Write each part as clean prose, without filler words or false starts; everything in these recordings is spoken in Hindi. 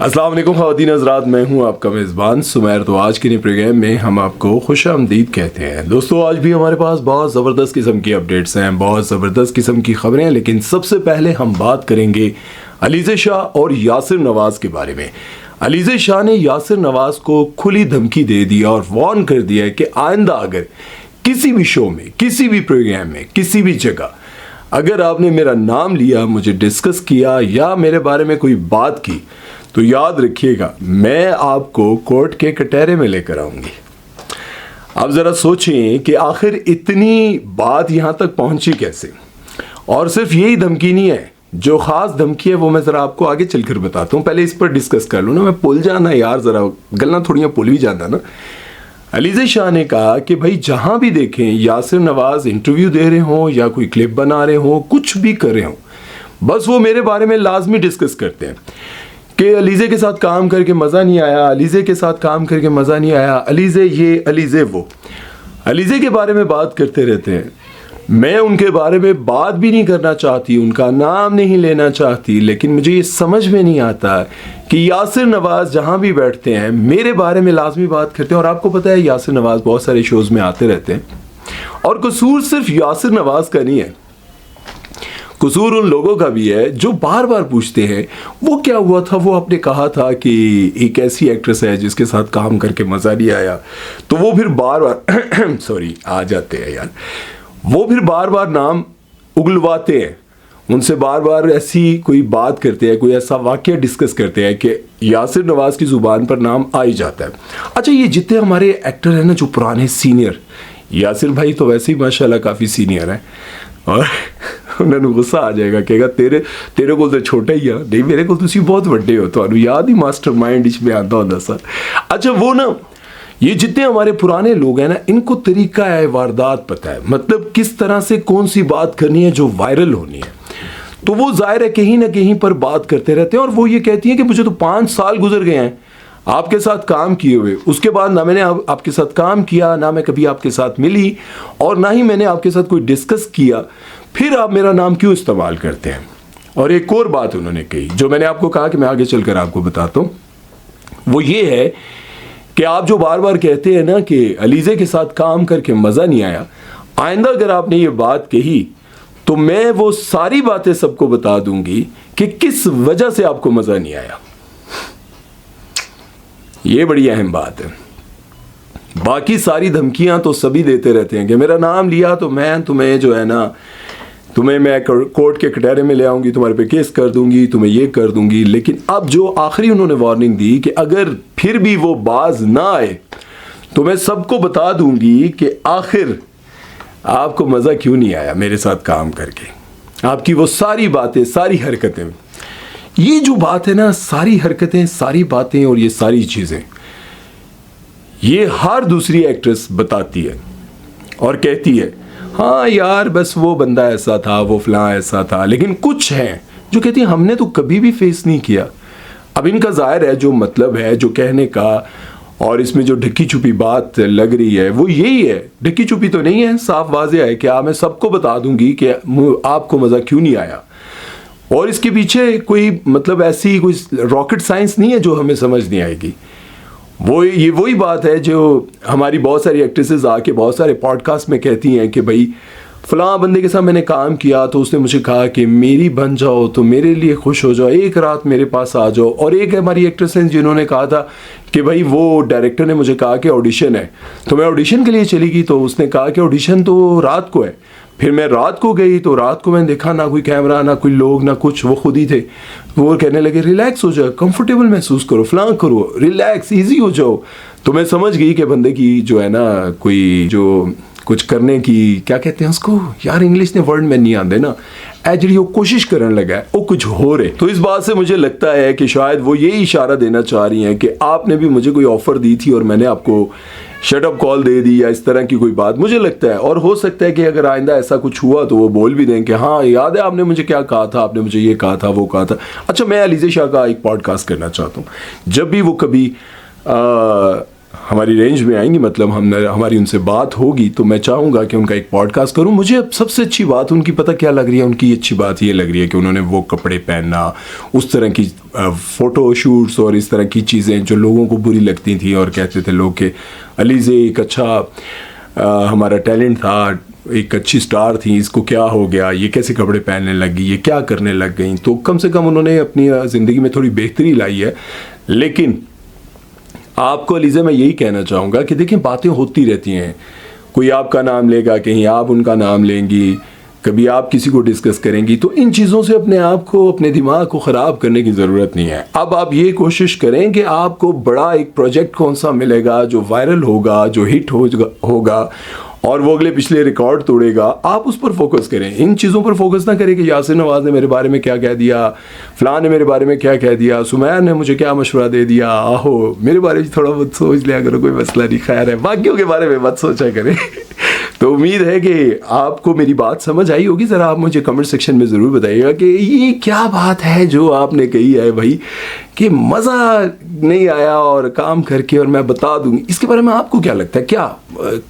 अस्सलाम वालेकुम ख़वातीन हज़रात, मैं हूं आपका मेज़बान सुमैर। तो आज के नए प्रोग्राम में हम आपको खुशामदीद कहते हैं। दोस्तों, आज भी हमारे पास बहुत ज़बरदस्त किस्म की अपडेट्स हैं, बहुत ज़बरदस्त किस्म की ख़बरें हैं। लेकिन सबसे पहले हम बात करेंगे अलीज़े शाह और यासिर नवाज़ के बारे में। अलीज़े शाह ने यासिर नवाज़ को खुली धमकी दे दी और वार्न कर दिया है कि आइंदा अगर किसी भी शो में, किसी भी प्रोग्राम में, किसी भी जगह अगर आपने मेरा नाम लिया, मुझे डिस्कस किया या मेरे बारे में कोई बात की, तो याद रखिएगा मैं आपको कोर्ट के कटहरे में लेकर आऊंगी। आप ज़रा सोचें कि आखिर इतनी बात यहाँ तक पहुँची कैसे। और सिर्फ यही धमकी नहीं है, जो ख़ास धमकी है वो मैं ज़रा आपको आगे चलकर बताता हूँ। पहले इस पर डिस्कस कर लूँ ना, मैं भूल जाना यार, ज़रा गलना थोड़ियाँ भूल भी जाता ना। अलीज़े शाह ने कहा कि भाई जहाँ भी देखें यासिर नवाज़ इंटरव्यू दे रहे हों या कोई क्लिप बना रहे हों, कुछ भी कर रहे हों, बस वो मेरे बारे में लाजमी डिस्कस करते हैं कि अलीज़े के साथ काम करके मज़ा नहीं आया, अलीज़े के साथ काम करके मज़ा नहीं आया, अलीज़े ये अलीज़े वो, अलीज़े के बारे में बात करते रहते हैं। मैं उनके बारे में बात भी नहीं करना चाहती, उनका नाम नहीं लेना चाहती, लेकिन मुझे ये समझ में नहीं आता कि यासिर नवाज़ जहाँ भी बैठते हैं मेरे बारे में लाजमी बात करते हैं। और आपको पता है यासिर नवाज़ बहुत सारे शोज़ में आते रहते हैं और कसूर सिर्फ यासिर नवाज़ का नहीं है, कसूर उन लोगों का भी है जो बार बार पूछते हैं वो क्या हुआ था। वो आपने कहा था कि एक ऐसी एक्ट्रेस है जिसके साथ काम करके मज़ा नहीं आया, तो वो फिर बार बार सॉरी आ जाते हैं यार, वो फिर बार बार नाम उगलवाते हैं, उनसे बार बार ऐसी कोई बात करते हैं, कोई ऐसा वाक़या डिस्कस करते हैं कि यासिर नवाज़ की ज़ुबान पर नाम आ ही जाता है। अच्छा, ये जितने हमारे एक्टर हैं ना जो पुराने सीनियर, यासिर भाई तो वैसे ही माशाल्लाह काफ़ी सीनियर हैं और उन्होंने गुस्सा आ जाएगा, कहेगा तेरे को तो छोटा ही है, नहीं मेरे को तुसी बहुत बड़े हो, तो याद ही मास्टरमाइंड इसमें आता होता सर। अच्छा, वो ना ये जितने हमारे पुराने लोग हैं ना, इनको तरीका है वारदात पता है, मतलब किस तरह से कौन सी बात करनी है जो वायरल होनी है। तो वो जाहिर है कहीं ना कहीं पर बात करते रहते हैं। और वो ये कहती हैं कि मुझे तो 5 साल गुजर गए हैं आपके साथ काम किए हुए, उसके बाद ना मैंने आपके साथ काम किया, ना मैं कभी आपके साथ मिली और ना ही मैंने आपके साथ कोई डिस्कस किया, फिर आप मेरा नाम क्यों इस्तेमाल करते हैं। और एक और बात उन्होंने कही जो मैंने आपको कहा कि मैं आगे चलकर आपको बताता हूँ, वो ये है कि आप जो बार बार कहते हैं ना कि अलीज़े के साथ काम करके मज़ा नहीं आया, आइंदा अगर आपने ये बात कही तो मैं वो सारी बातें सबको बता दूंगी कि किस वजह से आपको मज़ा नहीं आया। ये बड़ी अहम बात है। बाकी सारी धमकियां तो सभी देते रहते हैं कि मेरा नाम लिया तो मैं तुम्हें जो है ना, तुम्हें मैं कोर्ट के कटहरे में ले आऊंगी, तुम्हारे पे केस कर दूंगी, तुम्हें ये कर दूंगी। लेकिन अब जो आखिरी उन्होंने वार्निंग दी कि अगर फिर भी वो बाज ना आए तो मैं सबको बता दूंगी कि आखिर आपको मज़ा क्यों नहीं आया मेरे साथ काम करके, आपकी वो सारी बातें, सारी हरकतें। ये जो बात है ना, सारी हरकतें, सारी बातें और ये सारी चीज़ें, ये हर दूसरी एक्ट्रेस बताती है और कहती है हाँ यार बस वो बंदा ऐसा था, वो फलां ऐसा था। लेकिन कुछ हैं जो कहती हैं हमने तो कभी भी फेस नहीं किया। अब इनका जाहिर है जो मतलब है जो कहने का, और इसमें जो ढक्की छुपी बात लग रही है वो यही है। ढक्की छुपी तो नहीं है, साफ वाज़ेह है कि मैं सबको बता दूंगी कि आपको मज़ा क्यों नहीं आया। और इसके पीछे कोई मतलब ऐसी कोई रॉकेट साइंस नहीं है जो हमें समझ नहीं आएगी। ये वही बात है जो हमारी बहुत सारी एक्ट्रेसेस आके बहुत सारे पॉडकास्ट में कहती हैं कि भाई फलां बंदे के साथ मैंने काम किया तो उसने मुझे कहा कि मेरी बन जाओ, तो मेरे लिए खुश हो जाओ, एक रात मेरे पास आ जाओ। और एक हमारी एक्ट्रेस हैं जिन्होंने कहा था कि भाई वो डायरेक्टर ने मुझे कहा कि ऑडिशन है, तो मैं ऑडिशन के लिए चली गई, तो उसने कहा कि ऑडिशन तो रात को है। फिर मैं रात को गई तो रात को मैंने देखा ना कोई कैमरा, ना कोई लोग, ना कुछ, वो खुद ही थे। वो कहने लगे रिलैक्स हो जाओ, कंफर्टेबल महसूस करो, फलां करो, रिलैक्स, ईजी हो जाओ। तो मैं समझ गई कि बंदे की जो है ना कोई जो कुछ करने की क्या कहते हैं उसको यार, इंग्लिश ने वर्ड में नहीं आते ना, एजड़ी वो कोशिश करने लगा है, वो कुछ हो रहे। तो इस बात से मुझे लगता है कि शायद वो यही इशारा देना चाह रही हैं कि आपने भी मुझे कोई ऑफर दी थी और मैंने आपको शट अप कॉल दे दी या इस तरह की कोई बात मुझे लगता है। और हो सकता है कि अगर आइंदा ऐसा कुछ हुआ तो वो बोल भी दें कि हाँ याद है आपने मुझे क्या कहा था, आपने मुझे ये कहा था, वो कहा था। अच्छा, मैं अलीज़े शाह का एक पॉडकास्ट करना चाहता हूँ। जब भी वो कभी हमारी रेंज में आएंगी, मतलब हमारी उनसे बात होगी, तो मैं चाहूँगा कि उनका एक पॉडकास्ट करूँ। मुझे अब सबसे अच्छी बात उनकी पता क्या लग रही है, उनकी अच्छी बात ये लग रही है कि उन्होंने वो कपड़े पहनना, उस तरह की फ़ोटो शूट्स और इस तरह की चीज़ें जो लोगों को बुरी लगती थी और कहते थे लोग कि अलीज़े एक अच्छा हमारा टैलेंट था, एक अच्छी स्टार थी, इसको क्या हो गया, ये कैसे कपड़े पहनने लगी, ये क्या करने लग गई। तो कम से कम उन्होंने अपनी ज़िंदगी में थोड़ी बेहतरी लाई है। लेकिन आपको अलीज़ा मैं यही कहना चाहूँगा कि देखिए बातें होती रहती हैं, कोई आपका नाम लेगा, कहीं आप उनका नाम लेंगी, कभी आप किसी को डिस्कस करेंगी, तो इन चीज़ों से अपने आप को, अपने दिमाग को ख़राब करने की ज़रूरत नहीं है। अब आप ये कोशिश करें कि आपको बड़ा एक प्रोजेक्ट कौन सा मिलेगा जो वायरल होगा, जो हिट होगा और वो अगले पिछले रिकॉर्ड तोड़ेगा, आप उस पर फोकस करें। इन चीज़ों पर फोकस ना करें कि यासिर नवाज़ ने मेरे बारे में क्या कह दिया, फ़लाँ ने मेरे बारे में क्या कह दिया, सुमैर ने मुझे क्या मशवरा दे दिया, आहो मेरे बारे में थोड़ा बहुत सोच लिया करो, कोई मसला नहीं, खैर है, बाकियों के बारे में मत सोचा करें। तो उम्मीद है कि आपको मेरी बात समझ आई होगी। ज़रा आप मुझे कमेंट सेक्शन में ज़रूर बताइएगा कि ये क्या बात है जो आपने कही है भाई, कि मज़ा नहीं आया और काम करके, और मैं बता दूंगी इसके बारे में आपको क्या लगता है,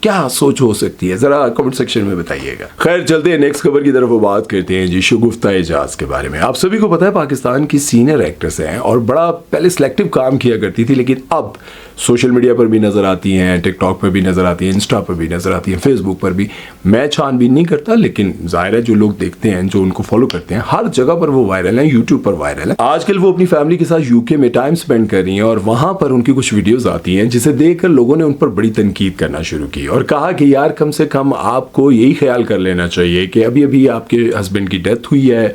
क्या सोच हो सकती है, ज़रा कमेंट सेक्शन में बताइएगा। खैर चलते हैं नेक्स्ट खबर की तरफ, वो बात करते हैं जी शगुफ्ता एजाज के बारे में। आप सभी को पता है पाकिस्तान की सीनियर एक्ट्रेस हैं और बड़ा पहले सिलेक्टिव काम किया करती थी, लेकिन अब सोशल मीडिया पर भी नज़र आती हैं, टिकटॉक पर भी नज़र आती हैं, इंस्टा पर भी नज़र आती हैं, फेसबुक पर भी। मैं छानबीन नहीं करता, लेकिन ज़ाहिर है जो लोग देखते हैं, जो उनको फॉलो करते हैं, हर जगह पर वो वायरल हैं, यूट्यूब पर वायरल है। आजकल वो अपनी फैमिली के साथ यूके में टाइम स्पेंड कर रही हैं और वहाँ पर उनकी कुछ वीडियोज़ आती हैं जिसे देखकर लोगों ने उन पर बड़ी तनकीद करना शुरू की और कहा कि यार कम से कम आपको यही ख्याल कर लेना चाहिए कि अभी अभी आपके हस्बैंड की डेथ हुई है,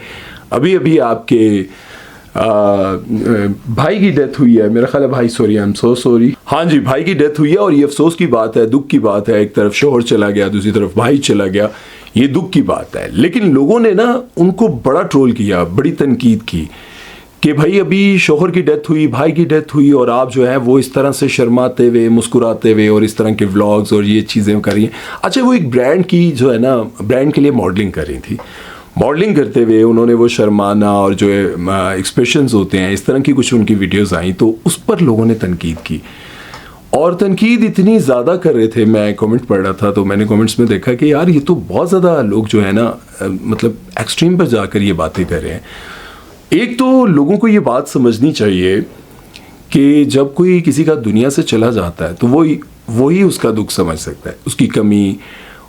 अभी अभी आपके भाई की डेथ हुई है, मेरा ख्याल है भाई, sorry I am so sorry, हाँ जी भाई की डेथ हुई है और ये अफसोस की बात है, दुख की बात है। एक तरफ शोहर चला गया, दूसरी तरफ भाई चला गया, ये दुख की बात है। लेकिन लोगों ने ना उनको बड़ा ट्रोल किया, बड़ी तनकीद की कि भाई अभी शोहर की डेथ हुई, भाई की डेथ हुई और आप जो है वो इस तरह से शर्माते हुए, मुस्कुराते हुए और इस तरह के व्लॉग्स और ये चीज़ें कर रही हैं। अच्छा, वो एक ब्रांड की जो है ना, ब्रांड के लिए मॉडलिंग कर रही थी, मॉडलिंग करते हुए उन्होंने वो शर्माना और जो एक्सप्रेशंस होते हैं, इस तरह की कुछ उनकी वीडियोस आई, तो उस पर लोगों ने तनकीद की और तनकीद इतनी ज़्यादा कर रहे थे। मैं कमेंट पढ़ रहा था तो मैंने कमेंट्स में देखा कि यार ये तो बहुत ज़्यादा लोग जो है ना, मतलब एक्सट्रीम पर जाकर ये बातें कर रहे हैं। एक तो लोगों को ये बात समझनी चाहिए कि जब कोई किसी का दुनिया से चला जाता है तो वही उसका दुख समझ सकता है, उसकी कमी,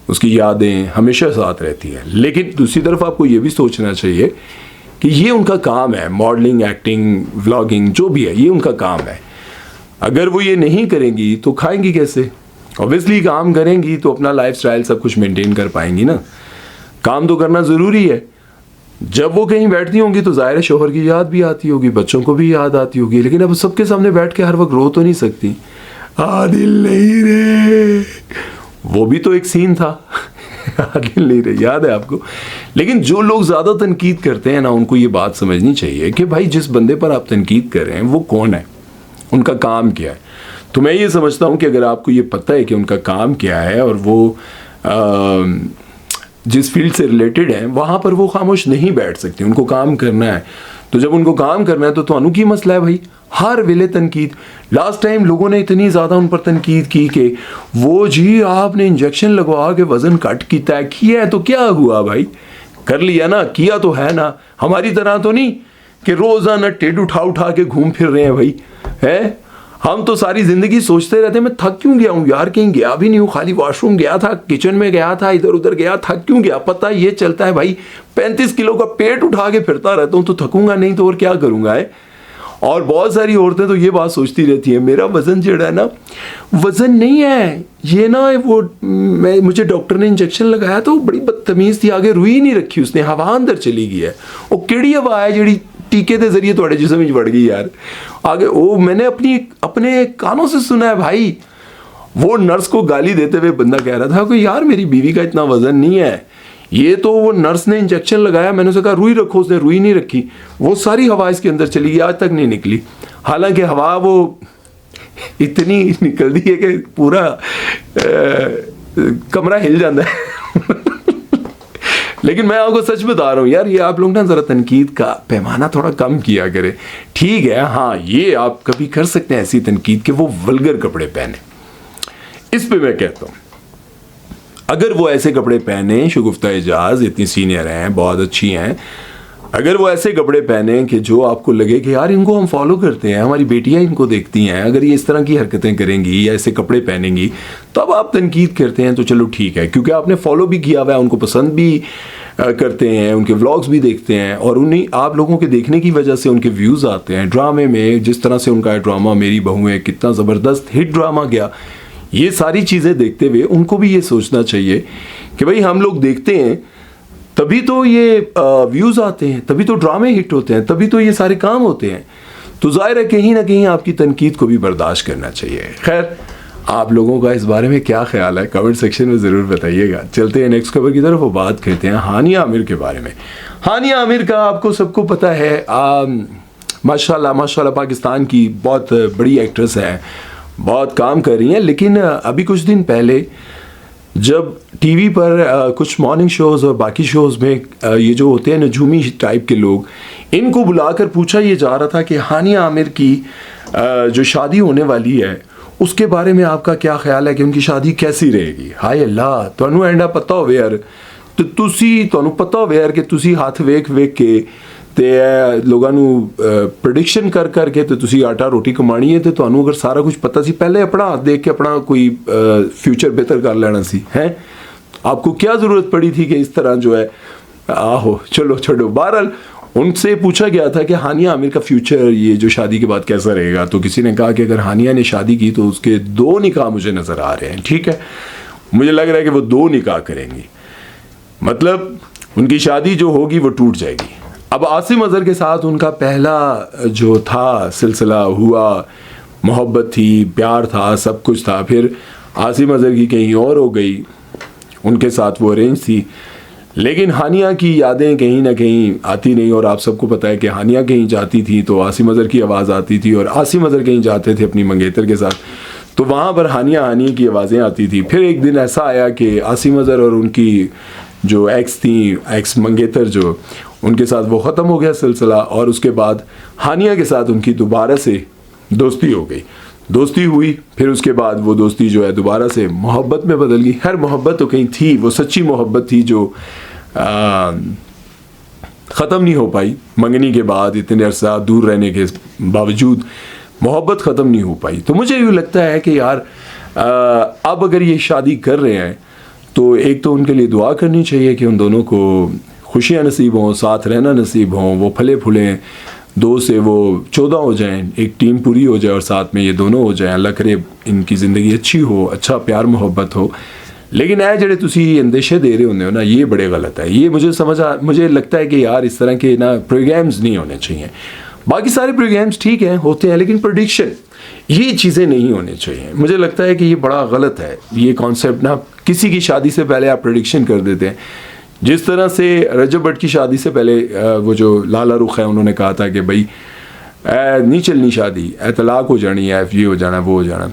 उसकी यादें हमेशा साथ रहती हैं। लेकिन दूसरी तरफ आपको ये भी सोचना चाहिए कि ये उनका काम है, मॉडलिंग, एक्टिंग, व्लॉगिंग, जो भी है ये उनका काम है। अगर वो ये नहीं करेंगी तो खाएंगी कैसे? ऑब्वियसली काम करेंगी तो अपना लाइफस्टाइल सब कुछ मेंटेन कर पाएंगी ना। काम तो करना ज़रूरी है। जब वो कहीं बैठती होंगी तो ज़ाहिर है शोहर की याद भी आती होगी, बच्चों को भी याद आती होगी, लेकिन अब सबके सामने बैठ के हर वक्त रो तो नहीं सकती। दिल नहीं रे, वो भी तो एक सीन था। दिल नहीं रे, याद है आपको? लेकिन जो लोग ज़्यादा तनकीद करते हैं ना, उनको ये बात समझनी चाहिए कि भाई जिस बंदे पर आप तनकीद कर रहे हैं वो कौन है, उनका काम क्या है। तो मैं ये समझता हूँ कि अगर आपको ये पता है कि उनका काम क्या है और वो जिस फील्ड से रिलेटेड है वहाँ पर वो खामोश नहीं बैठ सकती, उनको काम करना है। तो जब उनको काम करना है तो थानू की मसला है भाई, हर वेले तनकीद। लास्ट टाइम लोगों ने इतनी ज़्यादा उन पर तनकीद की कि वो जी आपने इंजेक्शन लगवा के वज़न कट किया है तो क्या हुआ भाई, कर लिया ना, किया तो है ना। हमारी तरह तो नहीं कि रोज़ाना टेढ़ उठा के घूम फिर रहे हैं भाई, है। हम तो सारी ज़िंदगी सोचते रहते हैं मैं थक क्यों गया हूँ यार, कहीं गया भी नहीं हूँ, खाली वॉशरूम गया था, किचन में गया था, इधर उधर गया, थक क्यों गया। पता ये चलता है भाई 35 किलो का पेट उठा के फिरता रहता हूँ तो थकूंगा नहीं तो और क्या करूँगा है। और बहुत सारी औरतें तो ये बात सोचती रहती हैं मेरा वज़न जड़ा है ना, वज़न नहीं है ये ना, वो मुझे डॉक्टर ने इंजेक्शन लगाया तो बड़ी बदतमीज़ थी, आगे रुई नहीं रखी उसने, हवा अंदर चली गई है। वो केड़ी हवा है जी टीके के जरिए थोड़े जिस्म में बढ़ गई यार आगे। वो मैंने अपने कानों से सुना है भाई। वो नर्स को गाली देते हुए बंदा कह रहा था कि यार मेरी बीवी का इतना वज़न नहीं है, ये तो वो नर्स ने इंजेक्शन लगाया, मैंने उसे कहा रुई रखो, उसने रुई नहीं रखी, वो सारी हवा इसके अंदर चली गई, आज तक नहीं निकली। हालांकि हवा वो इतनी निकल दी है कि पूरा कमरा हिल जाता है। लेकिन मैं आपको सच बता रहा हूँ यार, ये आप लोग ना ज़रा तनकीद का पैमाना थोड़ा कम किया करें। ठीक है, हाँ ये आप कभी कर सकते हैं ऐसी तनकीद कि वो वल्गर कपड़े पहने। इस पे मैं कहता हूँ अगर वो ऐसे कपड़े पहने, शगुफ्ता एजाज इतनी सीनियर हैं, बहुत अच्छी हैं, अगर वो ऐसे कपड़े पहने कि जो आपको लगे कि यार इनको हम फॉलो करते हैं, हमारी बेटियां इनको देखती हैं, अगर ये इस तरह की हरकतें करेंगी या ऐसे कपड़े पहनेंगी, तब आप तनकीद करते हैं तो चलो ठीक है, क्योंकि आपने फॉलो भी किया हुआ है, उनको पसंद भी करते हैं, उनके व्लॉग्स भी देखते हैं, और उन्हीं आप लोगों के देखने की वजह से उनके व्यूज़ आते हैं। ड्रामे में जिस तरह से उनका ड्रामा मेरी बहू है कितना ज़बरदस्त हिट ड्रामा गया, ये सारी चीज़ें देखते हुए उनको भी ये सोचना चाहिए कि भाई हम लोग देखते हैं तभी तो ये व्यूज़ आते हैं, तभी तो ड्रामे हिट होते हैं, तभी तो ये सारे काम होते हैं। तो ज़ाहिर है कहीं ना कहीं आपकी तनकीद को भी बर्दाश्त करना चाहिए। खैर, आप लोगों का इस बारे में क्या ख्याल है कमेंट सेक्शन में ज़रूर बताइएगा। चलते हैं नेक्स्ट खबर की तरफ, वो बात करते हैं हानिया आमिर के बारे में। हानिया आमिर का आपको सबको पता है, माशाल्लाह माशाल्लाह पाकिस्तान की बहुत बड़ी एक्ट्रेस है, बहुत काम कर रही हैं। लेकिन अभी कुछ दिन पहले जब टीवी पर कुछ मॉर्निंग शोज़ और बाकी शोज़ में ये जो होते हैं नजूमी टाइप के लोग, इनको बुलाकर पूछा ये जा रहा था कि हानिया आमिर की जो शादी होने वाली है उसके बारे में आपका क्या ख्याल है कि उनकी शादी कैसी रहेगी। हाय अल्लाह, तुहानू एंडा पता होवे यार, तो तुहानू पता होवे यार कि तुसी हाथ वेख वेख के ते लोगों प्रोडिक्शन कर करके तो तुसी आटा रोटी कमानी है, तो तुहानू अगर सारा कुछ पता सी पहले अपना हाथ देख के अपना कोई फ्यूचर बेहतर कर लेना सी है। आपको क्या ज़रूरत पड़ी थी कि इस तरह जो है आहो चलो छोड़ो। बहरहाल उनसे पूछा गया था कि हानिया आमिर का फ्यूचर ये जो शादी के बाद कैसा रहेगा, तो किसी ने कहा कि अगर हानिया ने शादी की तो उसके 2 निकाह मुझे नज़र आ रहे हैं। ठीक है, मुझे लग रहा है कि वो 2 निकाह करेंगी, मतलब उनकी शादी जो होगी वो टूट जाएगी। अब आसिम अजहर के साथ उनका पहला जो था सिलसिला हुआ, मोहब्बत थी, प्यार था, सब कुछ था, फिर आसिम अजहर की कहीं और हो गई, उनके साथ वो अरेंज थी। लेकिन हानिया की यादें कहीं ना कहीं आती नहीं, और आप सबको पता है कि हानिया कहीं जाती थी तो आसिम अजहर की आवाज़ आती थी, और आसिम अजहर कहीं जाते थे अपनी मंगेतर के साथ तो वहाँ पर हानिया की आवाज़ें आती थी। फिर एक दिन ऐसा आया कि आसिम अजहर और उनकी जो एक्स थी, एक्स मंगेतर जो, उनके साथ वो ख़त्म हो गया सिलसिला, और उसके बाद हानिया के साथ उनकी दोबारा से दोस्ती हो गई, दोस्ती हुई, फिर उसके बाद वो दोस्ती जो है दोबारा से मोहब्बत में बदल गई। हर मोहब्बत तो कहीं थी, वो सच्ची मोहब्बत थी जो ख़त्म नहीं हो पाई, मंगनी के बाद इतने अरसा दूर रहने के बावजूद मोहब्बत ख़त्म नहीं हो पाई। तो मुझे यूँ लगता है कि यार अब अगर ये शादी कर रहे हैं तो एक तो उनके लिए दुआ करनी चाहिए कि उन दोनों को खुशियाँ नसीब हों, साथ रहना नसीब हों, वो फले फूलें, 2 से वो 14 हो जाएं, एक टीम पूरी हो जाए और साथ में ये दोनों हो जाएं। अल्लाह करे इनकी ज़िंदगी अच्छी हो, अच्छा प्यार मोहब्बत हो। लेकिन ऐ जड़े तुसी अंदेशे दे रहे होंगे हो ना, ये बड़े गलत है। ये मुझे लगता है कि यार इस तरह के ना प्रोग्राम्स नहीं होने चाहिए। बाकी सारे प्रोग्राम्स ठीक हैं, होते हैं, लेकिन प्रेडिक्शन ये चीज़ें नहीं होनी चाहिए। मुझे लगता है कि ये बड़ा गलत है ये कॉन्सेप्ट ना, किसी की शादी से पहले आप प्रेडिक्शन कर देते हैं। जिस तरह से रजब भट्ट की शादी से पहले वो जो लाला रुख है उन्होंने कहा था कि भाई नहीं चलनी शादी, तलाक हो जानी है, ये हो जाना, वो हो जाना,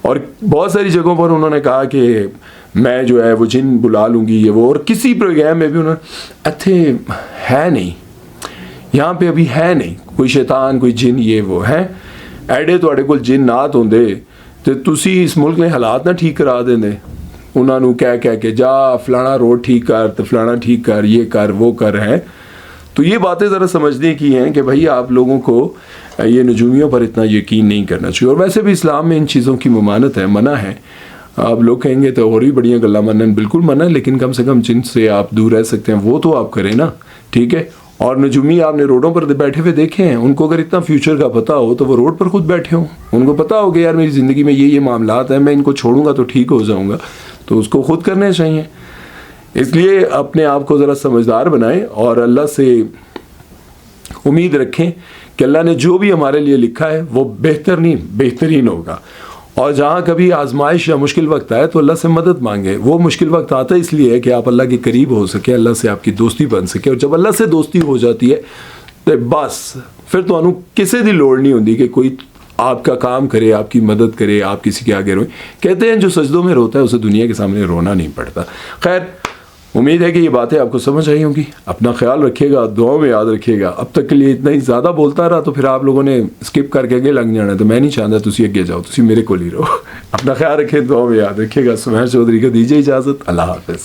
और बहुत सारी जगहों पर उन्होंने कहा कि मैं जो है वो जिन बुला लूँगी ये वो, और किसी प्रोग्राम में भी उन्होंने अथे है नहीं, यहाँ पे अभी है नहीं कोई शैतान कोई जिन ये वो है, एडे तुहाडे कोल जिन नात होंदे ते तुसी इस मुल्क ने हालात ना ठीक करा देंदे, उन्होंने कह के जा फलाना रोड ठीक कर, तो फलाना ठीक कर, ये कर वो कर है। तो ये बातें ज़रा समझने की हैं कि भाई आप लोगों को ये नजूमियों पर इतना यकीन नहीं करना चाहिए। और वैसे भी इस्लाम में इन चीज़ों की ममानत है, मना है। आप लोग कहेंगे तो और भी बढ़िया गल्ला मनन, बिल्कुल मना, लेकिन कम से कम जिनसे आप दूर रह सकते हैं वो तो आप करें ना, ठीक है। और नजूमी आपने रोडों पर बैठे हुए देखे हैं, उनको अगर इतना फ्यूचर का पता हो तो वो रोड पर खुद बैठे हों, उनको पता हो कि यार मेरी ज़िंदगी में ये मामलात हैं, मैं इनको छोड़ूंगा तो ठीक हो जाऊँगा, तो उसको खुद करने चाहिए। इसलिए अपने आप को ज़रा समझदार बनाएं और अल्लाह से उम्मीद रखें कि अल्लाह ने जो भी हमारे लिए लिखा है वो बेहतर नहीं बेहतरीन होगा। और जहाँ कभी आजमाइश या मुश्किल वक्त आए तो अल्लाह से मदद मांगे। वो मुश्किल वक्त आता इसलिए है कि आप अल्लाह के करीब हो सके, अल्लाह से आपकी दोस्ती बन सके। और जब अल्लाह से दोस्ती हो जाती है तो बस फिर तो किसी की लोड़ नहीं होती कि कोई आपका काम करे, आपकी मदद करे, आप किसी के आगे रोए। कहते हैं जो सजदों में रोता है उसे दुनिया के सामने रोना नहीं पड़ता। खैर उम्मीद है कि ये बातें आपको समझ आई होंगी। अपना ख्याल रखिएगा, दुआ में याद रखिएगा। अब तक के लिए इतना ही, ज़्यादा बोलता रहा तो फिर आप लोगों ने स्किप करके अगे लग जाना, तो मैं नहीं चाहता तुसी अगे जाओ, तुसी मेरे को ही रहो। अपना ख्याल रखिए, दुआ में याद रखिएगा। सुमैर चौधरी को दीजिए इजाज़त। अल्लाह हाफ़िज़।